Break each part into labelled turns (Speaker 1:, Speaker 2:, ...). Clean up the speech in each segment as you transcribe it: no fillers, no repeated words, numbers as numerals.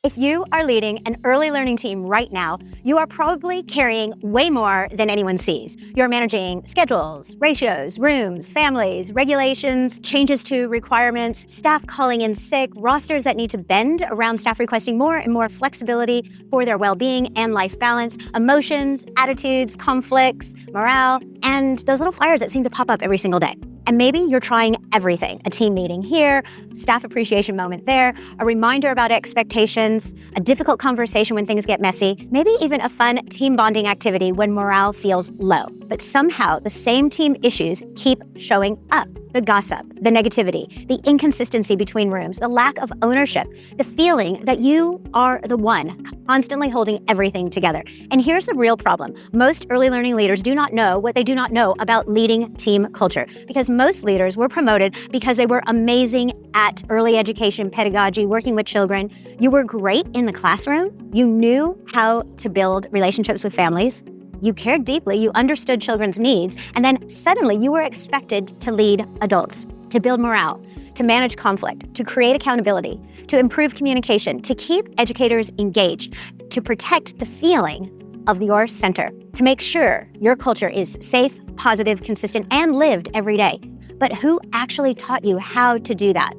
Speaker 1: If you are leading an early learning team right now, you are probably carrying way more than anyone sees. You're managing schedules, ratios, rooms, families, regulations, changes to requirements, staff calling in sick, rosters that need to bend around staff requesting more and more flexibility for their well-being and life balance, emotions, attitudes, conflicts, morale, and those little fires that seem to pop up every single day. And maybe you're trying everything, a team meeting here, staff appreciation moment there, a reminder about expectations, a difficult conversation when things get messy, maybe even a fun team bonding activity when morale feels low. But somehow the same team issues keep showing up. The gossip, the negativity, the inconsistency between rooms, the lack of ownership, the feeling that you are the one constantly holding everything together. And here's the real problem. Most early learning leaders do not know what they do not know about leading team culture, because most leaders were promoted because they were amazing at early education pedagogy, working with children. You were great in the classroom. You knew how to build relationships with families. You cared deeply, you understood children's needs, and then suddenly you were expected to lead adults, to build morale, to manage conflict, to create accountability, to improve communication, to keep educators engaged, to protect the feeling of your center, to make sure your culture is safe, positive, consistent, and lived every day. But who actually taught you how to do that?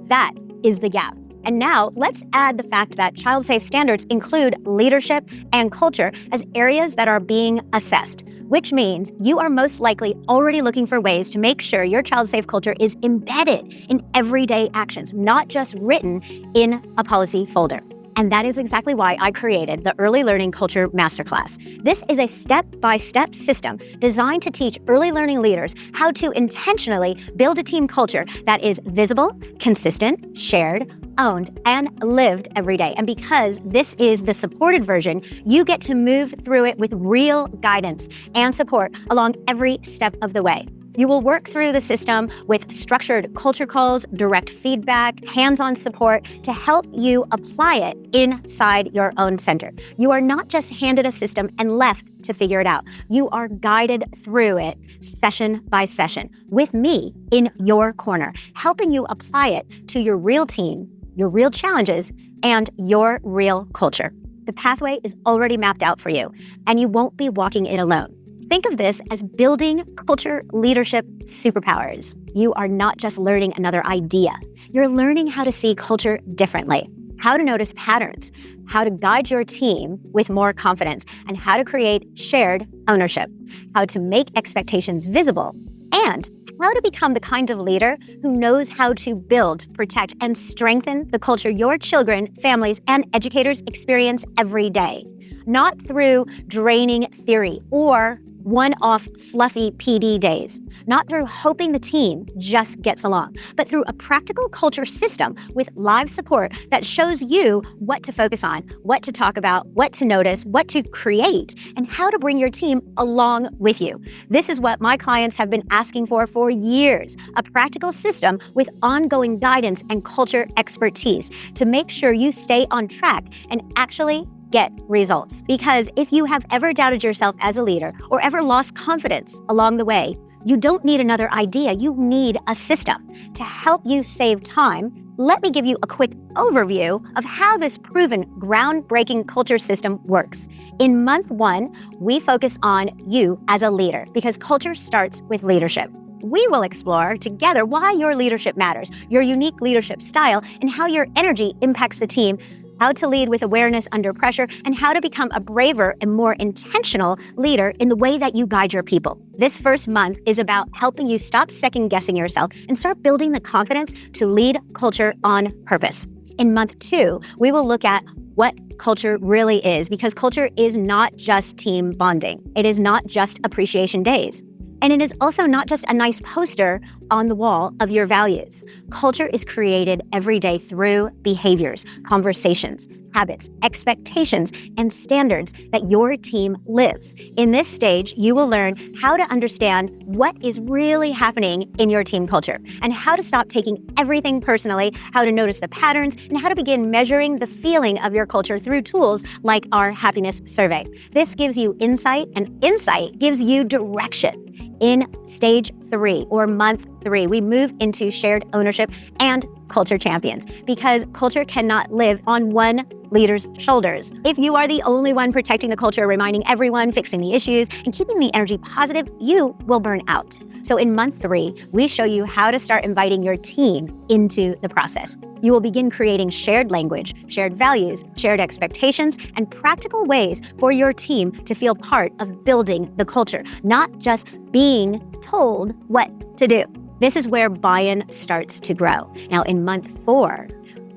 Speaker 1: That is the gap. And now let's add the fact that child-safe standards include leadership and culture as areas that are being assessed, which means you are most likely already looking for ways to make sure your child-safe culture is embedded in everyday actions, not just written in a policy folder. And that is exactly why I created the Early Learning Culture Masterclass. This is a step-by-step system designed to teach early learning leaders how to intentionally build a team culture that is visible, consistent, shared, owned, and lived every day. And because this is the supported version, you get to move through it with real guidance and support along every step of the way. You will work through the system with structured culture calls, direct feedback, hands-on support to help you apply it inside your own center. You are not just handed a system and left to figure it out. You are guided through it session by session with me in your corner, helping you apply it to your real team, your real challenges, and your real culture. The pathway is already mapped out for you, and you won't be walking it alone. Think of this as building culture leadership superpowers. You are not just learning another idea. You're learning how to see culture differently, how to notice patterns, how to guide your team with more confidence, and how to create shared ownership, how to make expectations visible, and how to become the kind of leader who knows how to build, protect, and strengthen the culture your children, families, and educators experience every day. Not through draining theory or one-off fluffy PD days, not through hoping the team just gets along, but through a practical culture system with live support that shows you what to focus on, what to talk about, what to notice, what to create, and how to bring your team along with you. This is what my clients have been asking for years, a practical system with ongoing guidance and culture expertise to make sure you stay on track and actually get results. Because if you have ever doubted yourself as a leader or ever lost confidence along the way, you don't need another idea. You need a system to help you save time. Let me give you a quick overview of how this proven groundbreaking culture system works. In month 1, we focus on you as a leader because culture starts with leadership. We will explore together why your leadership matters, your unique leadership style, and how your energy impacts the team, how to lead with awareness under pressure, and how to become a braver and more intentional leader in the way that you guide your people. This first month is about helping you stop second-guessing yourself and start building the confidence to lead culture on purpose. In month 2, we will look at what culture really is, because culture is not just team bonding. It is not just appreciation days. And it is also not just a nice poster on the wall of your values. Culture is created every day through behaviors, conversations, habits, expectations, and standards that your team lives. In this stage, you will learn how to understand what is really happening in your team culture and how to stop taking everything personally, how to notice the patterns, and how to begin measuring the feeling of your culture through tools like our happiness survey. This gives you insight, and insight gives you direction. In stage 3 or month 3, we move into shared ownership and culture champions, because culture cannot live on one leaders' shoulders. If you are the only one protecting the culture, reminding everyone, fixing the issues, and keeping the energy positive, you will burn out. So in month 3, we show you how to start inviting your team into the process. You will begin creating shared language, shared values, shared expectations, and practical ways for your team to feel part of building the culture, not just being told what to do. This is where buy-in starts to grow. Now, in month 4,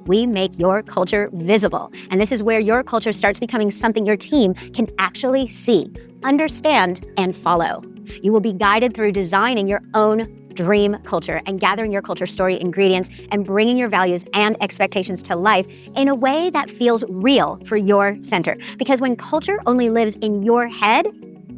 Speaker 1: we make your culture visible. And this is where your culture starts becoming something your team can actually see, understand, and follow. You will be guided through designing your own dream culture and gathering your culture story ingredients and bringing your values and expectations to life in a way that feels real for your center. Because when culture only lives in your head,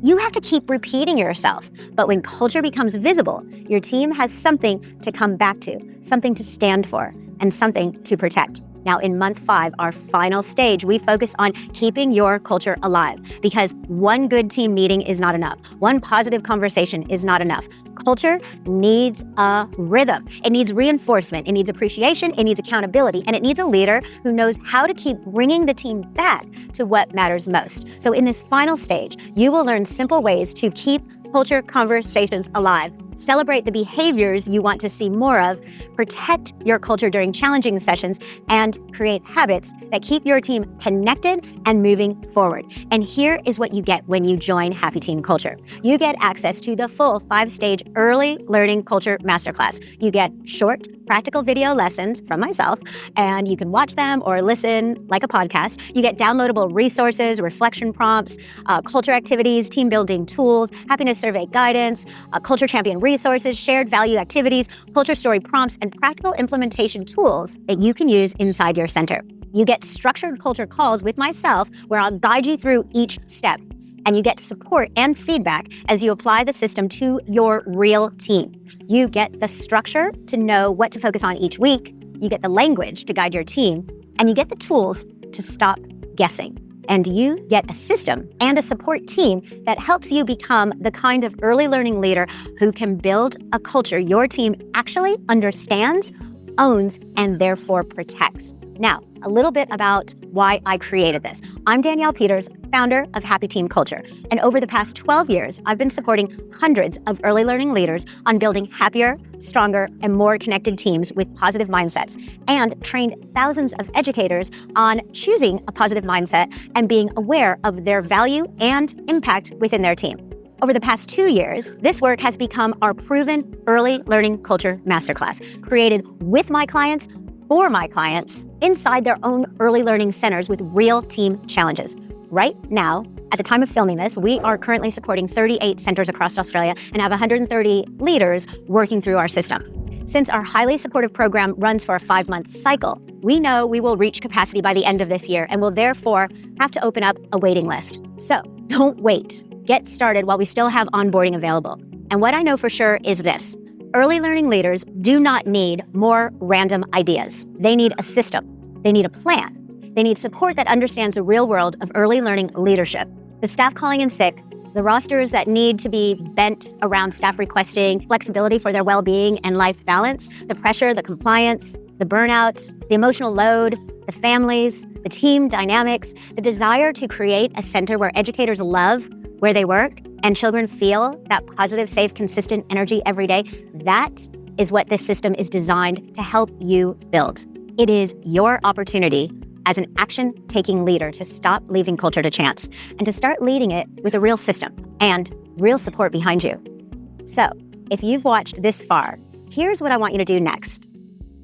Speaker 1: you have to keep repeating yourself. But when culture becomes visible, your team has something to come back to, something to stand for, and something to protect. Now, in month 5, our final stage, we focus on keeping your culture alive because one good team meeting is not enough. One positive conversation is not enough. Culture needs a rhythm. It needs reinforcement. It needs appreciation. It needs accountability. And it needs a leader who knows how to keep bringing the team back to what matters most. So in this final stage, you will learn simple ways to keep culture conversations alive. Celebrate the behaviors you want to see more of, protect your culture during challenging sessions, and create habits that keep your team connected and moving forward. And here is what you get when you join Happy Team Culture. You get access to the full 5-stage Early Learning Culture Masterclass. You get short, practical video lessons from myself, and you can watch them or listen like a podcast. You get downloadable resources, reflection prompts, culture activities, team building tools, happiness survey guidance, culture champion resources, shared value activities, culture story prompts, and practical implementation tools that you can use inside your center. You get structured culture calls with myself where I'll guide you through each step. And you get support and feedback as you apply the system to your real team. You get the structure to know what to focus on each week. You get the language to guide your team. And you get the tools to stop guessing. And you get a system and a support team that helps you become the kind of early learning leader who can build a culture your team actually understands, owns, and therefore protects. Now, a little bit about why I created this. I'm Danielle Peters, founder of Happy Team Culture. And over the past 12 years, I've been supporting hundreds of early learning leaders on building happier, stronger, and more connected teams with positive mindsets, and trained thousands of educators on choosing a positive mindset and being aware of their value and impact within their team. Over the past 2 years, this work has become our proven Early Learning Culture Masterclass, created with my clients, for my clients, inside their own early learning centers with real team challenges. Right now, at the time of filming this, we are currently supporting 38 centers across Australia and have 130 leaders working through our system. Since our highly supportive program runs for a 5-month cycle, we know we will reach capacity by the end of this year and will therefore have to open up a waiting list. So don't wait. Get started while we still have onboarding available. And what I know for sure is this. Early learning leaders do not need more random ideas. They need a system. They need a plan. They need support that understands the real world of early learning leadership. The staff calling in sick, the rosters that need to be bent around staff requesting flexibility for their well-being and life balance, the pressure, the compliance, the burnout, the emotional load, the families, the team dynamics, the desire to create a center where educators love where they work and children feel that positive, safe, consistent energy every day. That is what this system is designed to help you build. It is your opportunity as an action-taking leader to stop leaving culture to chance and to start leading it with a real system and real support behind you. So, if you've watched this far, here's what I want you to do next.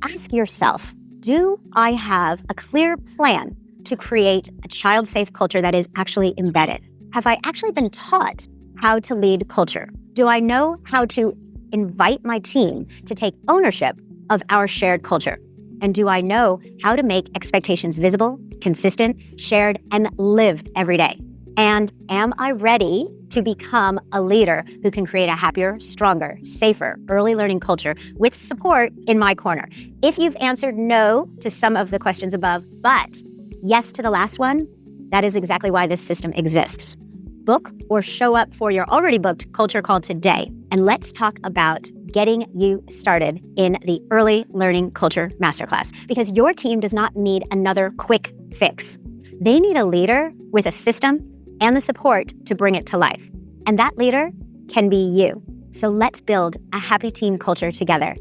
Speaker 1: Ask yourself, do I have a clear plan to create a child-safe culture that is actually embedded? Have I actually been taught how to lead culture? Do I know how to invite my team to take ownership of our shared culture? And do I know how to make expectations visible, consistent, shared, and lived every day? And am I ready to become a leader who can create a happier, stronger, safer early learning culture with support in my corner? If you've answered no to some of the questions above, but yes to the last one, that is exactly why this system exists. Book or show up for your already booked culture call today, and let's talk about getting you started in the Early Learning Culture Masterclass, because your team does not need another quick fix. They need a leader with a system and the support to bring it to life. And that leader can be you. So let's build a happy team culture together.